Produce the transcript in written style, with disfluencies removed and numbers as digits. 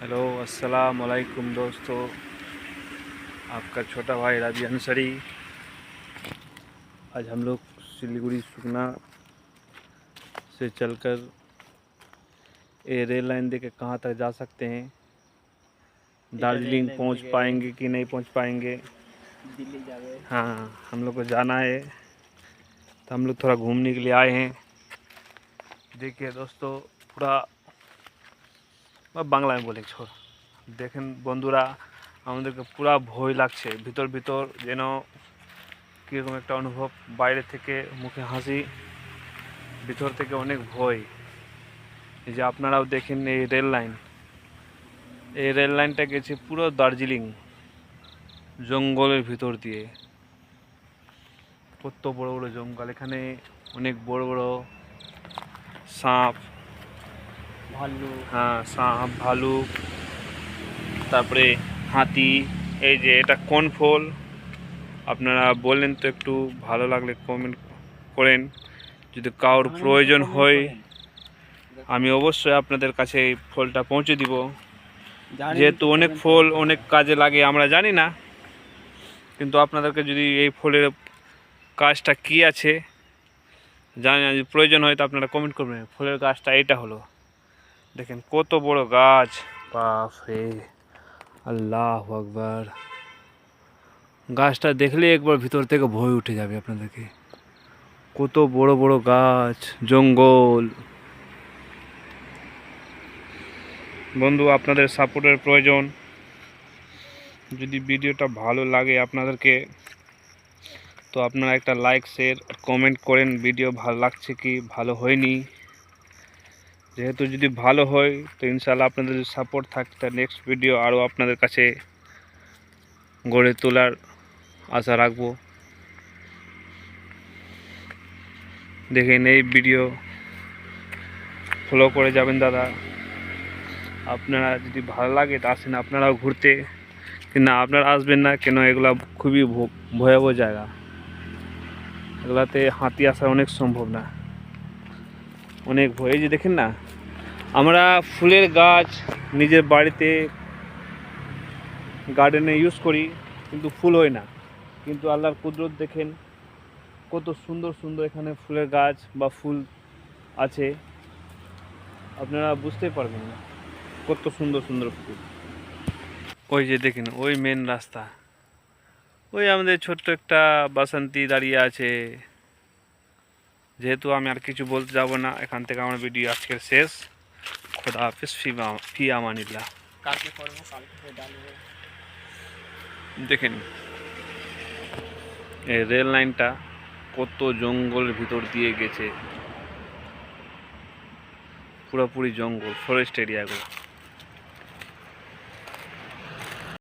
Hello अस्सलाम वालेकुम दोस्तों, आपका छोटा भाई राबी अंसारी। आज हम लोग सिलीगुड़ी सुखना से चलकर ये रेल लाइन देके कहाँ तक जा सकते हैं, दार्जिलिंग पहुँच पाएंगे कि नहीं पहुँच पाएंगे। दिल्ली जावे। हाँ, हम लोग को जाना है तो हम लोग थोड़ा घूमने के लिए आए हैं। देखिए दोस्तों, पूरा बांग्ला में बोले छोड़ देखें बंधुरा, আমাদেরকে পুরা ভয় লাগছে, ভিতর ভিতর যেন কীরকম একটা অনুভব, বাইরে থেকে মুখে হাসি, ভিতর থেকে অনেক ভয়। এই যে আপনারাও দেখেন এই রেল লাইনটা গেছে পুরো দার্জিলিং জঙ্গলের ভিতর দিয়ে। কত বড় বড় জঙ্গল, এখানে অনেক বড় বড় সাপ, ভাল্লুক, হ্যাঁ সাপ ভালুক, তারপরে হাতি। এই যে এটা কোন ফল আপনারা বলেন তো, একটু ভালো লাগলে কমেন্ট করেন। যদি কারোর প্রয়োজন হয় আমি অবশ্যই আপনাদের কাছে এই ফলটা পৌঁছে দিব। যেহেতু অনেক ফল অনেক কাজে লাগে আমরা জানি না, কিন্তু আপনাদেরকে যদি এই ফলের কাজটা কী আছে জানি না, যদি প্রয়োজন হয় তো আপনারা কমেন্ট করবেন। ফলের গাছটা এটা হলো, দেখেন কত বড় গাছ, বাপ রে, আল্লাহু আকবার। গাছটা দেখলে একবার ভিতর থেকে ভয় উঠে যাবে আপনাদেরকে। কত বড় বড় গাছ, জঙ্গল। বন্ধু, আপনাদের সাপোর্টের প্রয়োজন। যদি ভিডিওটা ভালো লাগে আপনাদেরকে তো আপনারা একটা লাইক শেয়ার কমেন্ট করেন, ভিডিও ভালো লাগছে কি ভালো হয়নি। যেহেতু যদি ভালো হয় তো ইনশাআল্লাহ আপনাদের যদি সাপোর্ট থাকে তার নেক্সট ভিডিও আরও আপনাদের কাছে গড়ে তোলার আশা রাখবো। দেখেন এই ভিডিও ফলো করে যাবেন দাদা। আপনারা যদি ভালো লাগে তা আসেন আপনারাও ঘুরতে, কিন্তু আপনারা আসবেন না কেন, এগুলা খুবই ভয়াবহ জায়গা, এগুলাতে হাতি আসা অনেক সম্ভব না, অনেক ভয়। এই যে দেখেন না, আমরা ফুলের গাছ নিজের বাড়িতে গার্ডেনে ইউজ করি কিন্তু ফুল হয় না, কিন্তু আল্লাহর কুদরত দেখেন কত সুন্দর সুন্দর এখানে ফুলের গাছ বা ফুল আছে, আপনারা বুঝতে পারবেন না কত সুন্দর সুন্দর ফুল। ওই যে দেখেন ওই মেন রাস্তা, ওই আমাদের ছোট্ট একটা বাসন্তী দাঁড়িয়ে আছে। যেহেতু আমি আর কিছু বলতে যাব না, এখান থেকে আমার ভিডিও আজকের শেষ। খোদা হাফিজ, ফি আমানিল্লাহ। দেখেন এই রেল লাইনটা কত জঙ্গলের ভিতর দিয়ে গেছে, পুরোপুরি জঙ্গল, ফরেস্ট এরিয়াগুলো।